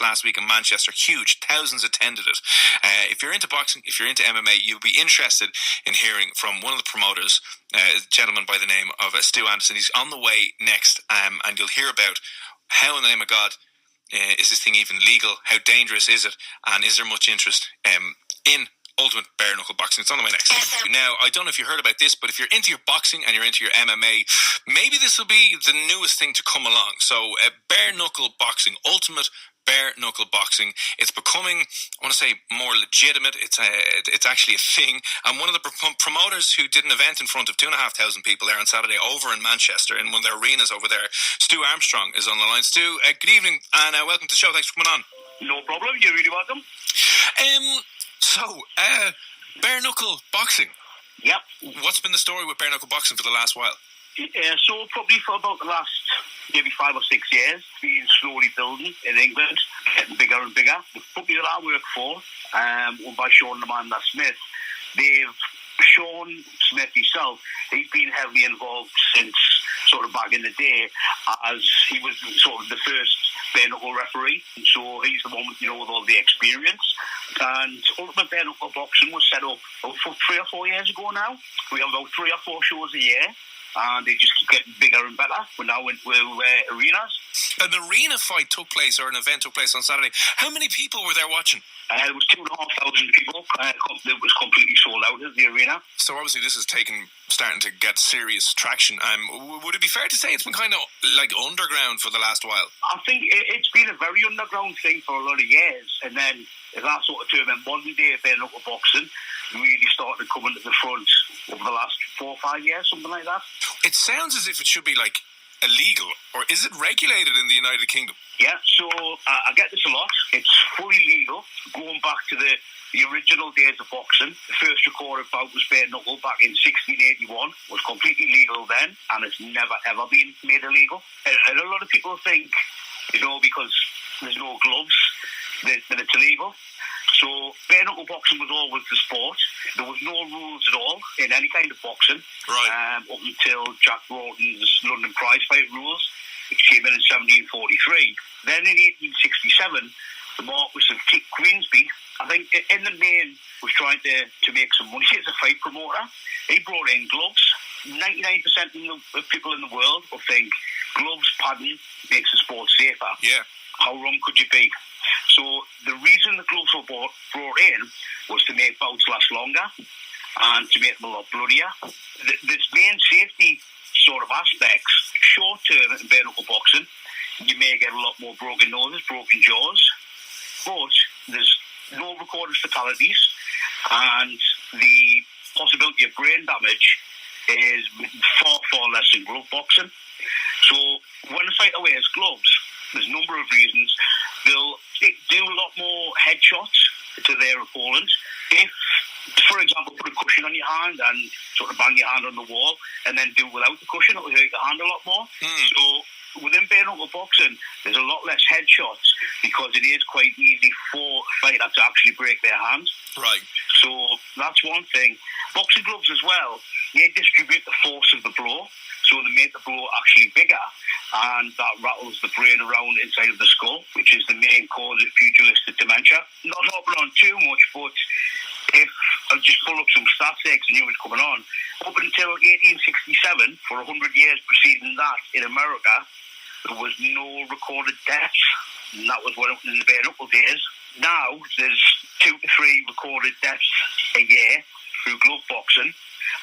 last week in Manchester. Huge. Thousands attended it. If you're into boxing, if you're into MMA, you'll be interested in hearing from one of the promoters, a gentleman by the name of Stu Anderson. He's on the way next, and you'll hear about how, in the name of God, is this thing even legal? How dangerous is it? And is there much interest in ultimate bare knuckle boxing? It's on the way next. Now, I don't know if you heard about this, but if you're into your boxing and you're into your MMA, maybe this will be the newest thing to come along. So, bare knuckle boxing, ultimate bare knuckle boxing. It's becoming, I want to say, more legitimate. It's actually a thing. And one of the promoters who did an event in front of 2,500 people there on Saturday over in Manchester in one of their arenas over there, Stu Armstrong, is on the line. Stu, good evening and welcome to the show. Thanks for coming on. No problem. You're really welcome. Bare knuckle boxing. Yep. What's been the story with bare knuckle boxing for the last while? So probably for about the last maybe 5 or 6 years, it's been slowly building in England, getting bigger and bigger. The company that I work for, owned by Sean Amanda Smith, Sean Smith himself, he's been heavily involved since sort of back in the day, as he was sort of the first bare knuckle referee. So he's the one with, with all the experience. And Ultimate Bare Knuckle Boxing was set up about 3 or 4 years ago now. We have about 3 or 4 shows a year, and they just keep getting bigger and better. We're now into arenas. An arena fight took place, or an event took place on Saturday. How many people were there watching? It was 2,500 people. It was completely sold out at the arena. So obviously this is starting to get serious traction. Would it be fair to say it's been kind of like underground for the last while? I think it's been a very underground thing for a lot of years. And then as I sort of term in modern day bare knuckle boxing, really started coming to the front over the last 4 or 5 years, something like that. It sounds as if it should be like illegal, or is it regulated in the United Kingdom? Yeah, so I get this a lot. It's fully legal. Going back to the original days of boxing, the first recorded bout was bare knuckle back in 1681. Was completely legal then, and it's never ever been made illegal. And a lot of people think, because there's no gloves, that it's illegal. So bare knuckle boxing was always the sport. There was no rules at all in any kind of boxing, right? Up until Jack Broughton's London prize fight rules, which came in 1743. Then in 1867, the Marquis of Queensby, I think in the main, was trying to make some money as a fight promoter. He brought in gloves. 99% of people in the world will think gloves, padding makes the sport safer. Yeah. How wrong could you be? So the reason the gloves were brought in was to make bouts last longer and to make them a lot bloodier. There's main safety sort of aspects. Short term in bare knuckle boxing, you may get a lot more broken noses, broken jaws, but there's no recorded fatalities, and the possibility of brain damage is far, far less in glove boxing. So when a fighter wears gloves, there's a number of reasons. They'll do a lot more headshots to their opponent. If, for example, put a cushion on your hand and sort of bang your hand on the wall and then do without the cushion, it'll hurt your hand a lot more. So within bare knuckle boxing, there's a lot less headshots because it is quite easy for a fighter to actually break their hand. Right. So that's one thing. Boxing gloves as well, they distribute the force of the blow. So they make the blow actually bigger, and that rattles the brain around inside of the skull, which is the main cause of pugilistic dementia. Not hopping on too much, but if I'll just pull up some stats there because I knew it was coming on. Up until 1867, for 100 years preceding that in America, there was no recorded deaths, and that was in the bare knuckle days. Now there's 2 to 3 recorded deaths a year through glove boxing.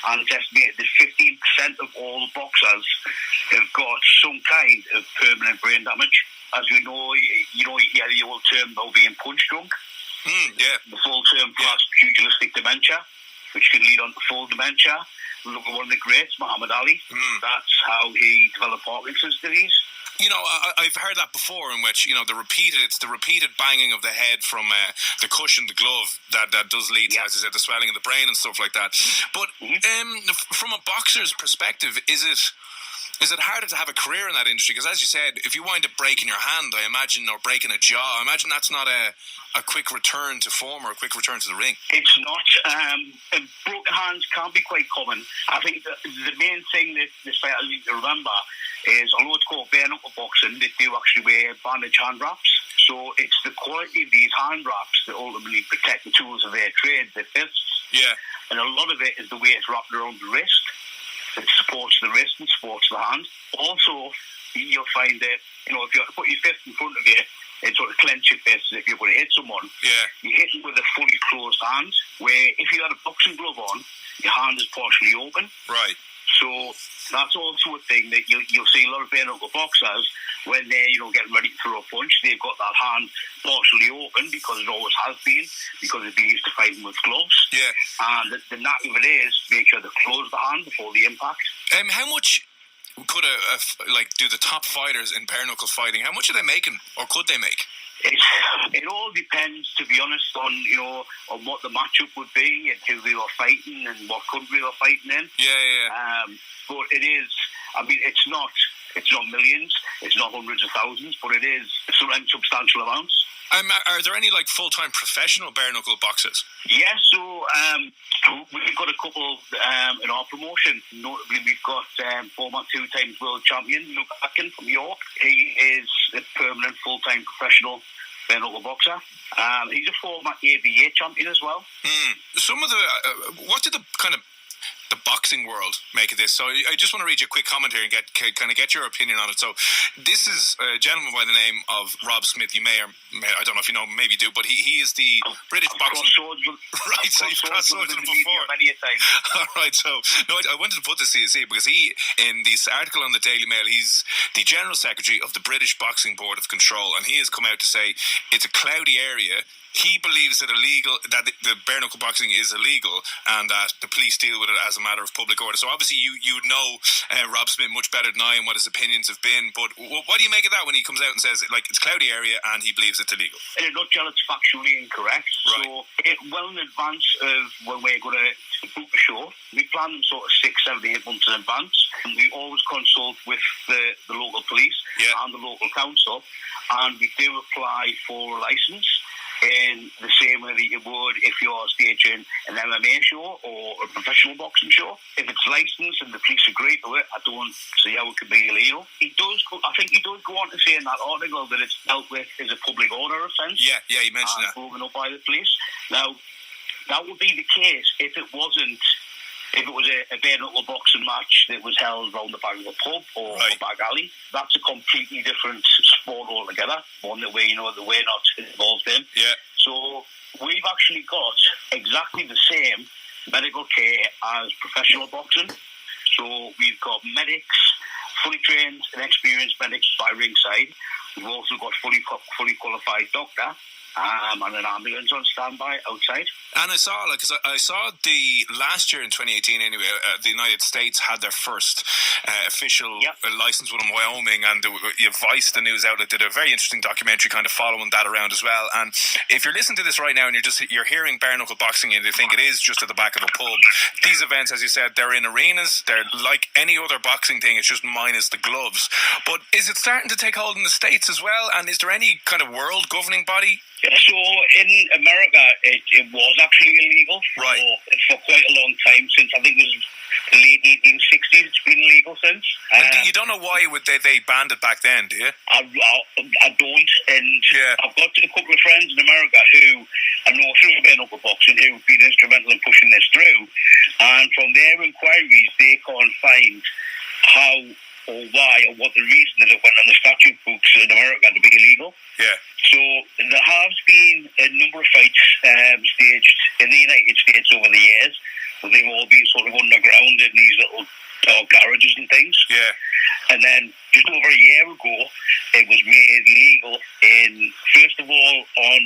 And it's estimated that 15% of all boxers have got some kind of permanent brain damage. As you know, you hear the old term, they'll be punch drunk. Yeah. The full term for that's pugilistic dementia, which can lead on to full dementia. Look at one of the greats, Muhammad Ali. That's how he developed Parkinson's disease. I've heard that before, in which it's the repeated banging of the head from the cushion, the glove, that does lead to, as I said, the swelling of the brain and stuff like that. But from a boxer's perspective, is it harder to have a career in that industry? Because as you said, if you wind up breaking your hand, I imagine, or breaking a jaw, I imagine that's not a quick return to form or a quick return to the ring. It's not. Broken hands can be quite common. I think the main thing that this fighter needs to remember is, although it's called bare knuckle boxing, they do actually wear bandage hand wraps. So it's the quality of these hand wraps that ultimately protect the tools of their trade, their fists. Yeah. And a lot of it is the way it's wrapped around the wrist. It supports the wrist and supports the hand. Also, you'll find that, if you put your fist in front of you and sort of clench your fist as if you're going to hit someone, you hit them with a fully closed hand, where if you had a boxing glove on, your hand is partially open. Right. So that's also a thing that you'll see a lot of bare knuckle boxers when they're getting ready to throw a punch. They've got that hand partially open because it always has been, because they've been used to fighting with gloves. Yeah. And the knack of it is make sure to close the hand before the impact. How much could do the top fighters in bare knuckle fighting? How much are they making, or could they make? It all depends, to be honest, on what the matchup would be and who they were fighting and what country they were fighting in. Yeah. But it is. I mean, it's not millions. It's not hundreds of thousands, but it is substantial amounts. Are there any full-time professional bare knuckle boxers? Yes, so we've got a couple in our promotion. Notably, we've got former two-time world champion Luke Atkin from York. He is a permanent full-time professional bare knuckle boxer. He's a former ABA champion as well. Some of the what did the boxing world make of this? So I just want to read you a quick comment here and get your opinion on it. So this is a gentleman by the name of Rob Smith. You may I don't know if you know him, maybe you do, but he is the British boxing. Right, so you've crossed swords with him before. Many a time. All right, so I wanted to put this to you, because he, in this article on the Daily Mail, he's the General Secretary of the British Boxing Board of Control, and he has come out to say it's a cloudy area. He believes that the bare knuckle boxing is illegal, and that the police deal with it as a matter of public order. So obviously you know Rob Smith much better than I and what his opinions have been. But what do you make of that when he comes out and says it's a cloudy area and he believes it's illegal? In a nutshell, it's factually incorrect. Right. So well in advance of when we're going to book a show, we plan them sort of 6, 7, 8 months in advance, and we always consult with the local police and the local council, and we do apply for a licence in the same way that you would if you're staging an MMA show or a professional boxing show. If it's licensed and the police agree to it, I don't see how it could be illegal. I think he does go on to say in that article that it's dealt with as a public order offence. Yeah, he mentioned that. Broken up by the police. Now, that would be the case if it was a bare knuckle boxing match that was held around the back of a pub or a back alley. That's a completely different sport altogether, one that we're not involved in. Yeah. So we've actually got exactly the same medical care as professional boxing. So we've got medics, fully trained and experienced medics by ringside. We've also got fully qualified doctor. And an ambulance on standby outside. And I saw, I saw the last year in 2018 anyway, the United States had their first official license one in Wyoming, and Vice, the news outlet, did a very interesting documentary kind of following that around as well. And if you're listening to this right now and you're hearing bare knuckle boxing and you think it is just at the back of a pub, these events, as you said, they're in arenas, they're like any other boxing thing, it's just minus the gloves. But is it starting to take hold in the States as well? And is there any kind of world governing body? So in America, it was actually illegal for quite a long time, since I think it was the late 1860s. It's been illegal since. And you don't know why they banned it back then, do you? I don't, and I've got a couple of friends in America who I know through bare knuckle boxing who have been instrumental in pushing this through, and from their inquiries, they can't find how or why or what the reason that it went on the statute books in America to be illegal. Yeah. So there has been a number of fights staged in the United States over the years, but they've all been sort of underground in these little dog garages and things. Yeah. And then just over a year ago, it was made legal first of all, on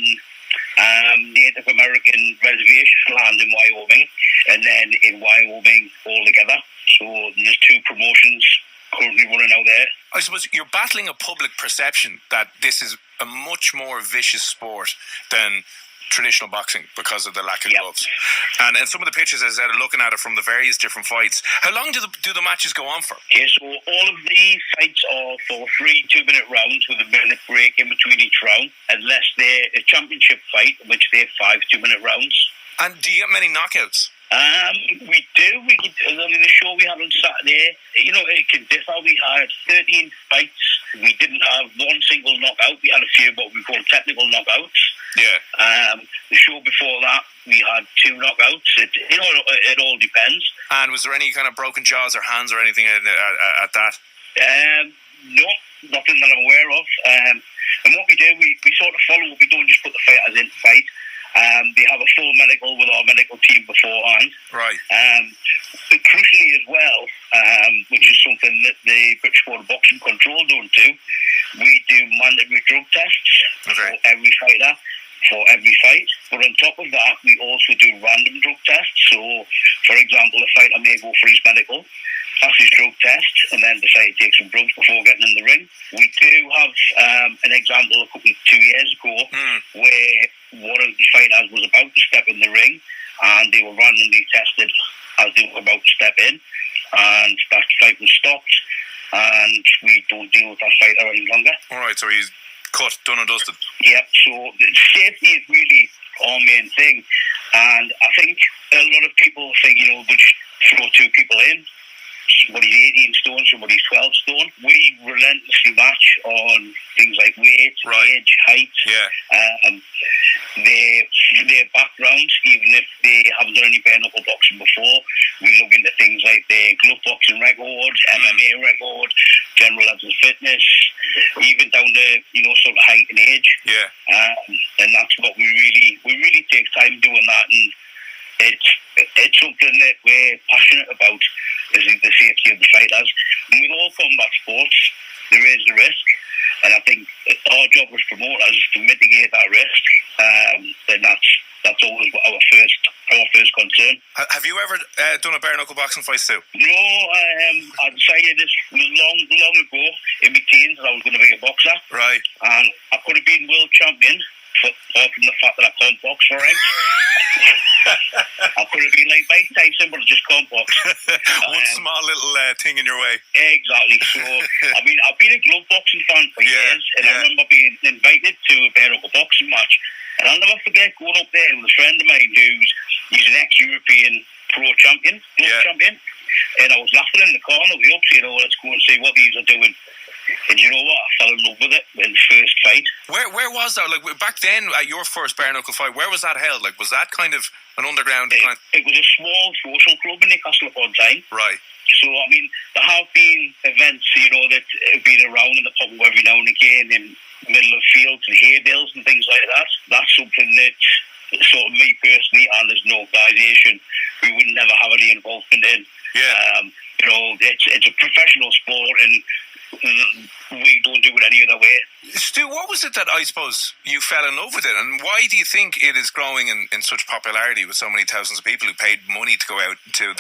Native American reservation land in Wyoming, and then in Wyoming altogether. So there's 2 promotions currently running out there. I suppose you're battling a public perception that this is a much more vicious sport than traditional boxing because of the lack of gloves. And some of the pictures, as I said, are looking at it from the various different fights. How long do the matches go on for? Yeah, so all of the fights are for 3 2-minute rounds with a minute break in between each round, unless they're a championship fight, in which they're 5 2-minute rounds. And do you get many knockouts? We do. I mean, the show we had on Saturday, it can differ. We had 13 fights. We didn't have one single knockout. We had a few, but we call technical knockouts. Yeah. The show before that, we had 2 knockouts. It all depends. And was there any kind of broken jaws or hands or anything at that? No, nothing that I'm aware of. And what we do, we sort of follow. We don't just put the fighters in to fight. They have a full medical with our medical team beforehand. Right. Crucially as well, which is something that the British Board of Boxing Control don't do, we do mandatory drug tests for every fighter, for every fight. But on top of that, we also do random drug tests. So, for example, a fighter may go for his medical, pass his drug test, and then decide to take some drugs before getting in the ring. We do have an example 2 years ago where one of the fighters was about to step in the ring, and they were randomly tested as they were about to step in, and that fight was stopped, and we don't deal with that fighter any longer. All right, so he's cut, done and dusted. Yep, so safety is really our main thing, and I think a lot of people think, we just throw 2 people in. Somebody's 18 stone, somebody's 12 stone. We relentlessly match on things like weight, age, height, their backgrounds, even if they haven't done any bare knuckle boxing before. We look into things like their glove boxing record, MMA record, general levels of fitness, even down to sort of height and age. Yeah. And that's what we really take time doing that, and it's something that we're passionate about, is the safety of the fighters. And with all combat sports, there is a risk, and I think our job as promoters is to mitigate that risk. And that's always our first concern. Have you ever done a bare knuckle boxing fight, Stu? No, I decided this long ago in my teens that I was going to be a boxer. Right. And I could have been world champion, apart from the fact that I can't box for eggs. I could have been like Mike Tyson, but I just can't box. One small little thing in your way. Exactly. So, I mean, I've been a glove boxing fan for years, and I remember being invited to a bare knuckle boxing match. And I'll never forget going up there with a friend of mine he's an ex-European pro champion, champion. And I was laughing in the corner with up, saying, let's go and see what these are doing. And you know what? I fell in love with it in the first fight. Where was that? Like back then, at your first bare knuckle fight, where was that held? Like, was that kind of an underground? It was a small social club in Newcastle upon Tyne. Right. So I mean, there have been events, that have been around in the pub every now and again in the middle of fields and hay bales and things like that. That's something that sort of me personally, and there's no organisation, we would never have any involvement in. Yeah. It's a professional sport, and we don't do it any other way. Stu, what was it that I suppose you fell in love with it, and why do you think it is growing in such popularity with so many thousands of people who paid money to go out to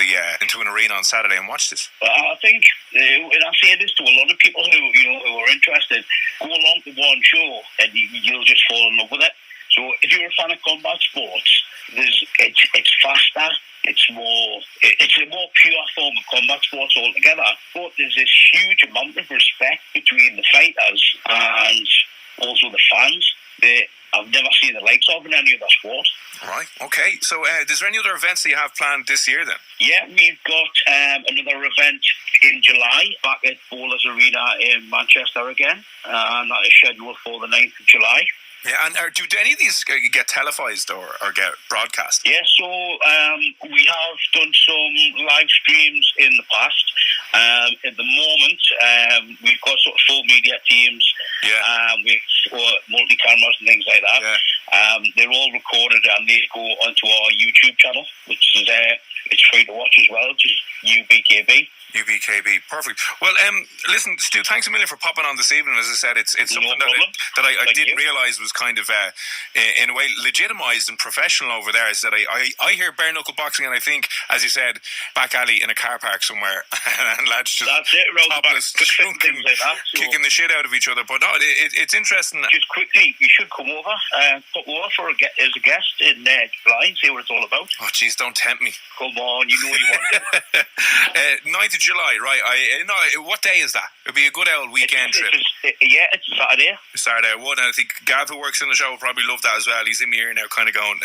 into an arena on Saturday and watch this? I think, and I say this to a lot of people who are interested, go along to one show and you'll just fall in love with it. So if you're a fan of combat sports, it's faster. It's a more pure form of combat sports altogether. But there's this huge amount of respect between the fighters and also the fans that I've never seen the likes of in any other sport. Right, okay. So is there any other events that you have planned this year then? Yeah, we've got another event in July back at Bowlers Arena in Manchester again. And that is scheduled for the 9th of July. Yeah, and do any of these get televised or get broadcast? Yeah, so we have done some live streams in the past. At the moment, we've got sort of full media teams with multi-cameras and things like that. Yeah. They're all recorded and they go onto our YouTube channel, which is it's free to watch as well, just UBKB. UBKB, perfect. Well, listen, Stu, thanks a million for popping on this evening. As I said, it's something that I didn't realise was kind of, in a way, legitimised and professional over there. Is that I hear bare knuckle boxing and I think, as you said, back alley in a car park somewhere, and lads just topless, kicking the shit out of each other. But no, it's interesting. Just quickly, you should come over, pop over as a guest in July and see what it's all about. Oh, jeez, don't tempt me. Come on, you know you want it. 9th of July, right? What day is that? It'll be a good old weekend trip. It's a Saturday. Saturday, I would, and I think Gav, who works in the show, will probably love that as well. He's in my ear now, kind of going,